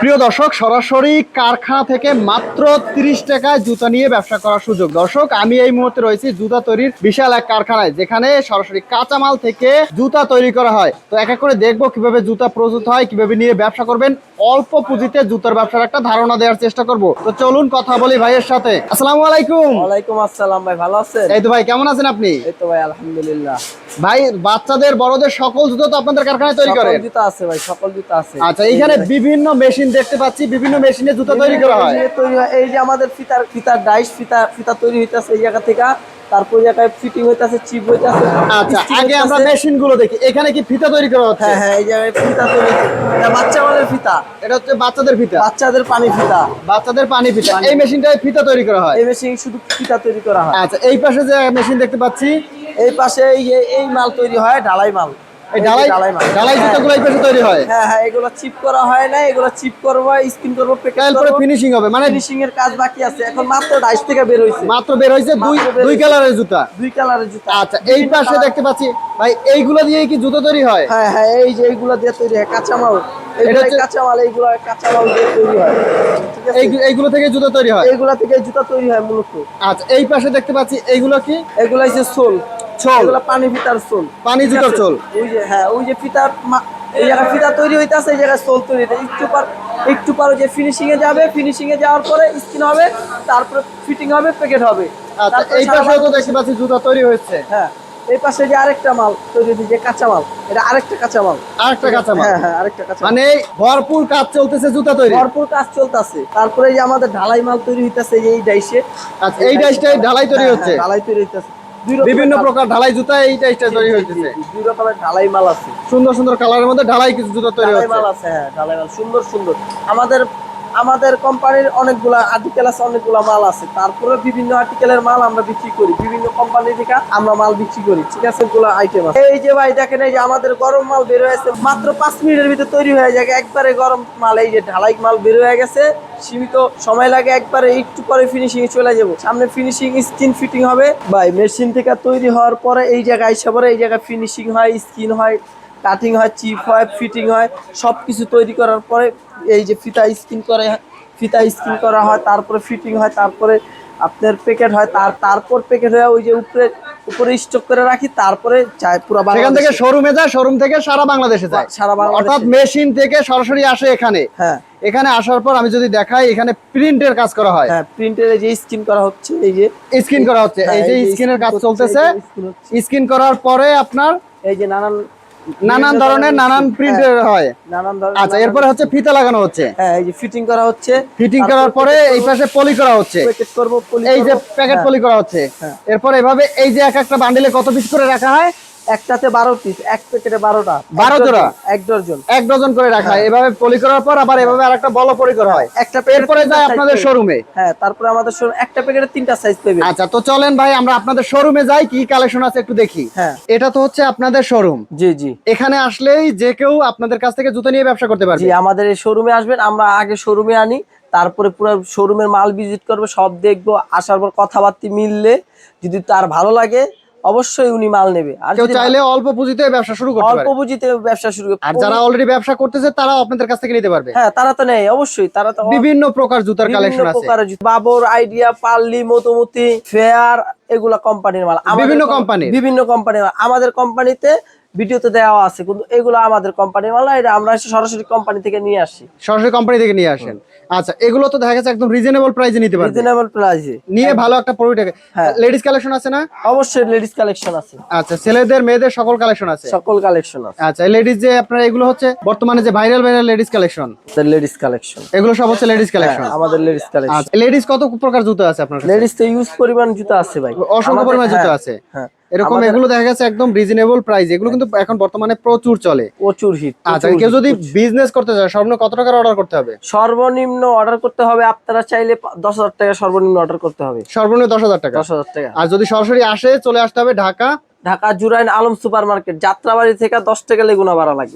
প্রিয় দর্শক, সরাসরি কারখানা থেকে মাত্র 30 টাকায় জুতা নিয়ে ব্যবসা করার সুযোগ। দর্শক, আমি এই মুহূর্তে রয়েছি জুতা তৈরির বিশাল এক কারখানায়, যেখানে সরাসরি কাঁচামাল থেকে জুতা তৈরি করা হয়। তো এক এক করে দেখবো কিভাবে জুতা প্রস্তুত হয়, কিভাবে নিয়ে ব্যবসা করবেন। অল্প পুঁজিতে জুতার ব্যবসার একটা ধারণা দেওয়ার চেষ্টা করব। তো চলুন কথা বলি ভাইয়ের সাথে। আসসালামু আলাইকুম। ওয়ালাইকুম আসসালাম ভাই, ভালো আছেন? এই তো ভাই, কেমন আছেন আপনি? এই তো ভাই আলহামদুলিল্লাহ। ভাই, বাচ্চাদের বড়দের সকল জুতো তো আপনাদের কারখানায় তৈরি সকল করেন? জুতা আছে ভাই, সকল জুতা আছে। আচ্ছা, এখানে বিভিন্ন মেশিন দেখতে পাচ্ছি, বিভিন্ন মেশিনে জুতা তৈরি করা হয়। এই যে আমাদের ফিতার ডাইস ফিতা তৈরি হইতাছে এই জায়গা থেকে, তারপর জায়গায় ফিটিং হইতাছে, চিপ হইতাছে। আচ্ছা, আগে আমরা মেশিন গুলো দেখি। এখানে কি ফিতা তৈরি করা হচ্ছে? হ্যাঁ, এই জায়গায় ফিতা তৈরি, এটা বাচ্চা আমাদের ফিতা, এটা হচ্ছে বাচ্চাদের ফিতা, বাচ্চাদের পানি ফিতা, বাচ্চাদের পানি ফিতা। এই মেশিনটায় ফিতা তৈরি করা হয়? এই মেশিন শুধু ফিতা তৈরি করা হয়। আচ্ছা, এই পাশে যে মেশিন দেখতে পাচ্ছি, এই পাশে এই মাল তৈরি হয়, ঢালাই মাল। এই ঢালাই জুতাগুলো এই পাশে তৈরি হয়? হ্যাঁ, এগুলো চিপ করা হয় না, এগুলো চিপ করবো, স্কিন করবো, প্যাকেট করব, ফিনিশিং হবে। মানে ফিনিশিং এর কাজ বাকি আছে। এখন মাত্র ডাইস থেকে বের হইছে, মাত্র বের হইছে দুই কালারের জুতা। দুই কালারের জুতা। আচ্ছা, এই পাশে দেখতে পাচ্ছি ভাই, এইগুলো দিয়ে কি জুতা তৈরি হয়? হ্যাঁ, এই যে এইগুলো দিয়ে তৈরি হয় কাঁচামাল। এইগুলো কাঁচামাল দিয়ে তৈরি হয়। ঠিক আছে, এইগুলো থেকে জুতা তৈরি হয়? এইগুলা থেকে জুতা তৈরি হয় মূলত। আচ্ছা, এই পাশে দেখতে পাচ্ছি, এইগুলো কি? এগুলো হচ্ছে সোল। এগুলো পানি ফিতার সোল, পানি জুতার সোল। ওই যে ওই যে এই জায়গায় ফিতা তৈরি হইতাছে, এই জায়গায় সোল তৈরি হইতাছে। একটু পর যে ফিনিশিং এ যাবে, ফিনিশিং এ যাওয়ার পরে স্কিন হবে, তারপরে ফিটিং হবে, প্যাকেট হবে। আচ্ছা, এই পাশেও তো দেখতে পাচ্ছি জুতা তৈরি হচ্ছে। হ্যাঁ, এই পাশে যে আরেকটা মাল তৈরি হচ্ছে, যে কাঁচামাল, এটা আরেকটা কাঁচামাল। হ্যাঁ, আরেকটা কাঁচামাল। মানে ভরপুর কাজ চলতেছে জুতা তৈরি? ভরপুর কাজ চলতেছে। তারপরে এই যে আমাদের ঢালাই মাল তৈরি হইতাছে এই ডাইসে। আচ্ছা, এই ডাইসটাই ঢালাই তৈরি হচ্ছে? ঢালাই তৈরি হইতাছে, বিভিন্ন প্রকার ঢালাই জুতা এই ডাইসটা তৈরি হচ্ছে। দুই রকমের ঢালাই মাল আছে, সুন্দর সুন্দর কালারের মধ্যে ঢালাই কিছু জুতা তৈরি হচ্ছে। মাল আছে। হ্যাঁ, ঢালাই মাল সুন্দর সুন্দর। আমাদের কোম্পানির অনেকগুলা আর্টিকেল আছে, অনেকগুলা মাল আছে। তারপরে বিভিন্ন আর্টিকেলের মাল আমরা বিক্রি করি, বিভিন্ন কোম্পানি থেকে আমরা মাল বিক্রি করি। ঠিক আছে, এগুলো আইটেম আছে। এই যে ভাই দেখেন, এই যে আমাদের গরম মাল বের হয়েছে, মাত্র 5 মিনিটের ভিতরে তৈরি হয়ে যায় একবারে গরম মাল। এই যে ঢালাই মাল বের হয়ে গেছে, সীমিত সময় লাগে, একবারে একটু পরে ফিনিশিং এ চলে যাবো। সামনে ফিনিশিং, স্কিন ফিটিং হবে ভাই। মেশিন থেকে তৈরি হওয়ার পরে এই জায়গায় এসে পরে এই জায়গায় ফিনিশিং হয়, স্কিন হয়, কাটিং হয়, চিপ হয়, ফিটিং হয়। সবকিছু তৈরি করার পরে এই যে ফিতা স্কিন করা হয়, তারপরে ফিটিং হয়, তারপরে আপনার প্যাকেট হয়, তারপর প্যাকেট হয়ে ওই যে উপরে স্টক করে রাখি, তারপরে যায় পুরো বাংলাদেশে। সেখান থেকে শোরুমে যায়, শোরুম থেকে সারা বাংলাদেশে যায়? সারা বাংলাদেশে। অর্থাৎ মেশিন থেকে সরাসরি আসে এখানে? হ্যাঁ, এখানে আসার পর আমি যদি দেখাই, এখানে প্রিন্টের কাজ করা হয়। হ্যাঁ, প্রিন্টের যে স্কিন করা হচ্ছে, এই যে স্কিন করা হচ্ছে, এই যে স্কিনের কাজ চলতেছে। স্কিন করার পরে আপনার এই যে নানান ধরনের নানান প্রিন্টের হয়। আচ্ছা, এরপরে হচ্ছে ফিতা লাগানো হচ্ছে। হ্যাঁ, এই যে ফিটিং করা হচ্ছে। ফিটিং করার পরে এই পাশে পলি করা হচ্ছে, প্যাকেট করব, এই যে প্যাকেট পলি করা হচ্ছে। এরপর এভাবে এই যে এক একটা বান্ডিলে কত পিস করে রাখা হয়? একটাতে 12 পিস, এক প্যাকেটে 12টা, 12 জোড়া, এক ডজন করে রাখা হয়। এভাবে পলি করার পর আবার এভাবে আরেকটা বল পলি করা হয়। একটা এরপরে যায় আপনাদের শোরুমে। হ্যাঁ, তারপরে আমাদের শোরুম একটা প্যাকেটে 3টা সাইজ পাবে। আচ্ছা, তো চলেন ভাই, আমরা আপনাদের শোরুমে যাই, কি কালেকশন আছে একটু দেখি। হ্যাঁ, এটা তো হচ্ছে আপনাদের শোরুম। জি। এখানে আসলেই যে কেউ আপনাদের কাছ থেকে জুতো নিয়ে ব্যবসা করতে পারবে? জি, আমাদের এই শোরুমে আসবেন, আমরা আগে শোরুমে আনি, তারপরে পুরো শোরুমের মাল ভিজিট করবে, সব দেখবো। আসার পর কথাবার্তা মিললে যদি তার ভালো লাগে, অবশ্যই উনি মাল নেবে। আর কেউ চাইলে অল্প পুঁজিতে ব্যবসা শুরু করতে পারে? অল্প পুঁজিতে ব্যবসা শুরু করবে। আর যারা অলরেডি ব্যবসা করতেছে তারা আপনাদের কাছ থেকে নিতে পারবে? হ্যাঁ, তারা তো নেয়, অবশ্যই। তারা তো বিভিন্ন প্রকার জুতার কালেকশন আছে। বাবর, আইডিয়া, পার্লি, মতুমতি, ফেয়ার, এগুলা কোম্পানির মাল। বিভিন্ন কোম্পানির মাল আমাদের কোম্পানিতে ভিডিওতে দেওয়া আছে, কিন্তু এগুলো আমাদের কোম্পানির মাল না। এটা আমরা সরাসরি কোম্পানি থেকে নিয়ে আসি। সরাসরি কোম্পানি থেকে নিয়ে আসেন? আচ্ছা, এগুলো তো দেখা যাচ্ছে একদম রিজনেবল প্রাইসে নিতে পারবে? রিজনেবল প্রাইসে নিয়ে ভালো একটা প্রোডাক্ট। হ্যাঁ, লেডিস কালেকশন আছে না? অবশ্যই লেডিস কালেকশন আছে। আচ্ছা, ছেলেদের মেয়েদের সকল কালেকশন আছে? সকল কালেকশন আছে। আচ্ছা, লেডিস যে আপনার এগুলো হচ্ছে বর্তমানে যে viral ladies collection, ladies collection, এগুলো সব হচ্ছে লেডিস কালেকশন? আমাদের লেডিস কালেকশন। আচ্ছা, লেডিস কত প্রকার জুতো আছে আপনার কাছে? লেডিস তো ইউজ পরিমাণ জুতো আছে ভাই, অসংখ্য পরিমাণ জুতো আছে। হ্যাঁ, এরকম এগুলো দেখা গেছে একদম রিজনেবল প্রাইস। এগুলো কিন্তু এখন বর্তমানে প্রচুর চলে, প্রচুর হিট। আচ্ছা, কেউ যদি বিজনেস করতে চায় সর্বনিম্ন কত টাকার অর্ডার করতে হবে? সর্বনিম্ন অর্ডার করতে হবে, আপনারা চাইলে 10,000 টাকা সর্বনিম্ন অর্ডার করতে হবে। সর্বনিম্ন 10,000 টাকা? 10,000 টাকা। আর যদি সরাসরি আসে, চলে আসতে হবে ঢাকা জুরাইন আলম সুপার মার্কেট, যাত্রাবাড়ি থেকে 10 টাকা লেগুনা ভাড়া লাগে।